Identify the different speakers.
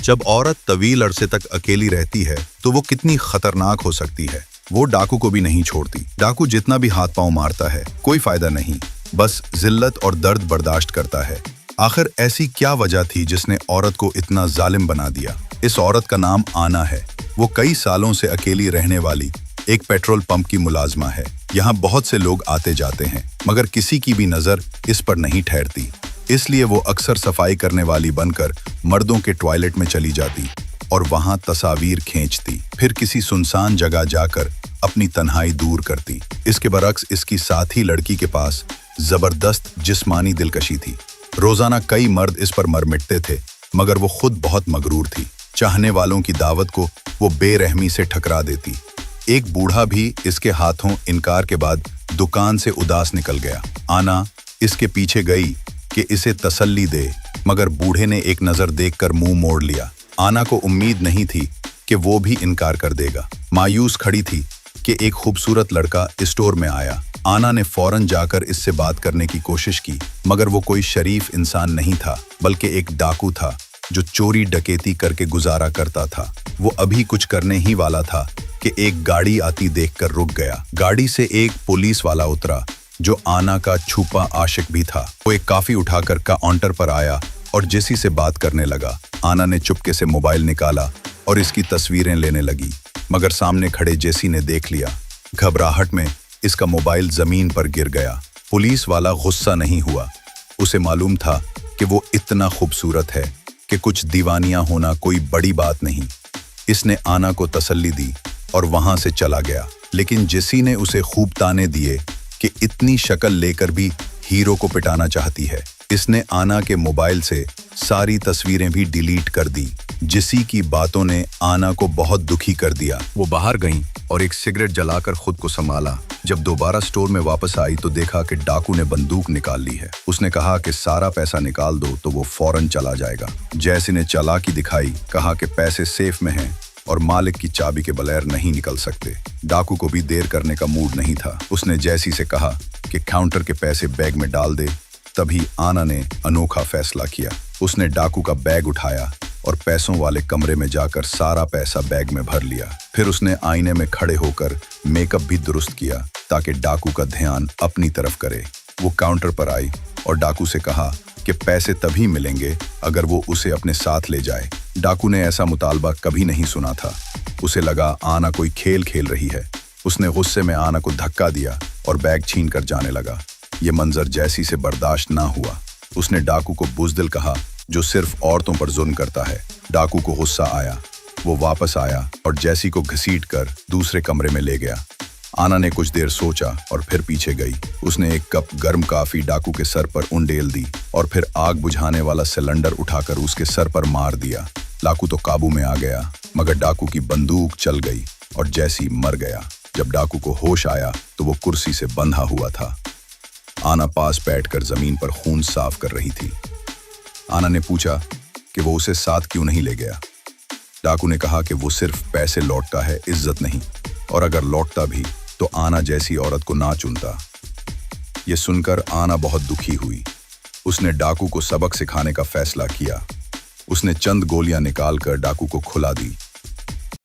Speaker 1: जब औरत तवील अरसे तक अकेली रहती है तो वो कितनी खतरनाक हो सकती है। वो डाकू को भी नहीं छोड़ती। डाकू जितना भी हाथ पांव मारता है कोई फायदा नहीं, बस जिल्लत और दर्द बर्दाश्त करता है। आखिर ऐसी क्या वजह थी जिसने औरत को इतना जालिम बना दिया? इस औरत का नाम आना है। वो कई सालों से अकेली रहने वाली एक पेट्रोल पंप की मुलाजमा है। यहाँ बहुत से लोग आते जाते हैं मगर किसी की भी नजर इस पर नहीं ठहरती, इसलिए वो अक्सर सफाई करने वाली बनकर मर्दों के टॉयलेट में चली जाती और वहां तस्वीर खींचती, फिर किसी सुनसान जगह जाकर अपनी तन्हाई दूर करती। इसके बरक्स इसकी साथी लड़की के पास जबरदस्त जिस्मानी दिलकशी थी। रोजाना कई मर्द इस पर मर मिटते थे मगर वो खुद बहुत मगरूर थी। चाहने वालों की दावत को वो बेरहमी से ठकरा देती। एक बूढ़ा भी इसके हाथों इनकार के बाद दुकान से उदास निकल गया। आना इसके पीछे गई कि इसे तसल्ली दे, मगर बूढ़े ने एक नजर देखकर मुंह मोड़ लिया। आना को उम्मीद नहीं थी कि वो भी इनकार कर देगा। मायूस खड़ी थी कि एक खूबसूरत लड़का स्टोर में आया। आना ने फौरन जाकर इससे बात करने की कोशिश की मगर वो कोई शरीफ इंसान नहीं था, बल्कि एक डाकू था जो चोरी डकैती करके गुजारा करता था। वो अभी कुछ करने ही वाला था कि एक गाड़ी आती देखकर रुक गया। गाड़ी से एक पुलिस वाला उतरा जो आना का छुपा आशिक भी था। वो एक कॉफी उठाकर काउंटर पर आया और जेसी से बात करने लगा। आना ने चुपके से मोबाइल निकाला और इसकी तस्वीरें लेने लगी, मगर सामने खड़े जेसी ने देख लिया। घबराहट में इसका मोबाइल जमीन पर गिर गया। पुलिस वाला गुस्सा नहीं हुआ, उसे मालूम था कि वो इतना खूबसूरत है कि कुछ दीवानियां होना कोई बड़ी बात नहीं। इसने आना को तसल्ली दी और वहां से चला गया, लेकिन जेसी ने उसे खूब ताने दिए कि इतनी शक्ल लेकर भी हीरो को पिटाना चाहती है। इसने आना के मोबाइल से सारी तस्वीरें भी डिलीट कर दी। जेसी की बातों ने आना को बहुत दुखी कर दिया। वो बाहर गईं और एक सिगरेट जलाकर खुद को संभाला। जब दोबारा स्टोर में वापस आई तो देखा कि डाकू ने बंदूक निकाल ली है। उसने कहा कि सारा पैसा निकाल दो तो वो फौरन चला जाएगा। जैसी ने चालाकी दिखाई, कहा कि पैसे सेफ में हैं और मालिक की चाबी के बगैर नहीं निकल सकते। डाकू को भी देर करने का मूड नहीं था। उसने जैसी से कहा कि काउंटर के पैसे बैग में डाल दे। तभी आना ने अनोखा फैसला किया। उसने डाकू का बैग उठाया और पैसों वाले कमरे में जाकर सारा पैसा बैग में भर लिया। फिर उसने आईने में खड़े होकर मेकअप भी दुरुस्त किया ताकि डाकू का ध्यान अपनी तरफ करे। वो काउंटर पर आई और डाकू से कहा कि पैसे तभी मिलेंगे अगर वो उसे अपने साथ ले जाए। डाकू ने ऐसा मुतालबा कभी नहीं सुना था। उसे लगा आना कोई खेल खेल रही है। उसने गुस्से में आना को धक्का दिया और बैग छीन कर जाने लगा। ये मंजर जैसी से बर्दाश्त ना हुआ। उसने डाकू को बुज़दिल कहा जो सिर्फ औरतों पर जुल्म करता है। डाकू को गुस्सा आया। वो वापस आया और जैसी को घसीट कर दूसरे कमरे में ले गया। आना ने कुछ देर सोचा और फिर पीछे गई। उसने एक कप गर्म कॉफी डाकू के सर पर उंडेल दी और फिर आग बुझाने वाला सिलेंडर उठाकर उसके सर पर मार दिया। डाकू तो काबू में आ गया, मगर डाकू की बंदूक चल गई और जैसी मर गया। जब डाकू को होश आया तो वो कुर्सी से बंधा हुआ था। आना पास बैठकर जमीन पर खून साफ कर रही थी। आना ने पूछा कि वो उसे साथ क्यों नहीं ले गया। डाकू ने कहा कि वो सिर्फ पैसे लौटता है, इज्जत नहीं, और अगर लौटता भी तो आना जैसी औरत को ना चुनता। ये सुनकर आना बहुत दुखी हुई। उसने डाकू को सबक सिखाने का फैसला किया। उसने चंद गोलियां निकालकर डाकू को खुला दी